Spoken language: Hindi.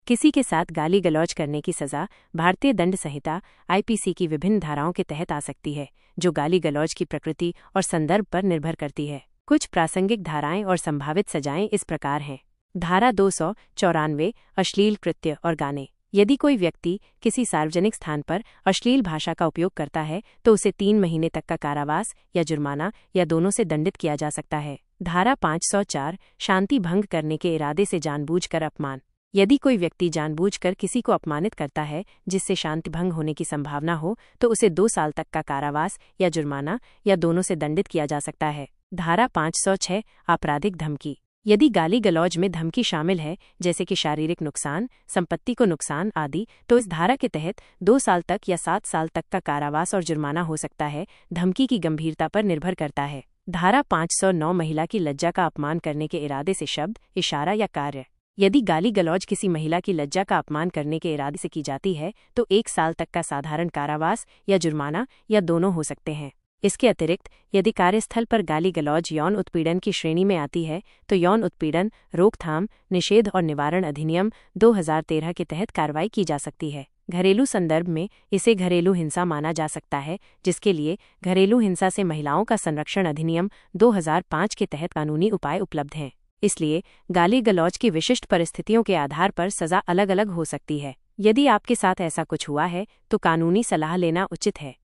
किसी के साथ गाली गलौज करने की सज़ा भारतीय दंड संहिता आईपीसी की विभिन्न धाराओं के तहत आ सकती है, जो गाली गलौज की प्रकृति और संदर्भ पर निर्भर करती है। कुछ प्रासंगिक धाराएं और संभावित सजाएं इस प्रकार हैं। धारा 294 अश्लील कृत्य और गाने। यदि कोई व्यक्ति किसी सार्वजनिक स्थान पर अश्लील भाषा का उपयोग करता है तो उसे 3 महीने तक का कारावास या जुर्माना या दोनों से दंडित किया जा सकता है। धारा 504 शांति भंग करने के इरादे से जानबूझकर अपमान। यदि कोई व्यक्ति जानबूझकर किसी को अपमानित करता है जिससे शांति भंग होने की संभावना हो तो उसे 2 साल तक का कारावास या जुर्माना या दोनों से दंडित किया जा सकता है। धारा 506 आपराधिक धमकी। यदि गाली गलौज में धमकी शामिल है, जैसे कि शारीरिक नुकसान, संपत्ति को नुकसान आदि, तो इस धारा के तहत 2 साल तक या 7 साल तक का कारावास और जुर्माना हो सकता है। धमकी की गंभीरता पर निर्भर करता है। धारा 509 महिला की लज्जा का अपमान करने के इरादे से शब्द, इशारा या कार्य। यदि गाली गलौज किसी महिला की लज्जा का अपमान करने के इरादे से की जाती है तो 1 साल तक का साधारण कारावास या जुर्माना या दोनों हो सकते हैं। इसके अतिरिक्त यदि कार्यस्थल पर गाली गलौज यौन उत्पीड़न की श्रेणी में आती है तो यौन उत्पीड़न रोकथाम, निषेध और निवारण अधिनियम 2013 के तहत कार्रवाई की जा सकती है। घरेलू संदर्भ में इसे घरेलू हिंसा माना जा सकता है, जिसके लिए घरेलू हिंसा से महिलाओं का संरक्षण अधिनियम 2005 के तहत कानूनी उपाय उपलब्ध हैं। इसलिए गाली गलौज की विशिष्ट परिस्थितियों के आधार पर सज़ा अलग अलग हो सकती है। यदि आपके साथ ऐसा कुछ हुआ है तो कानूनी सलाह लेना उचित है।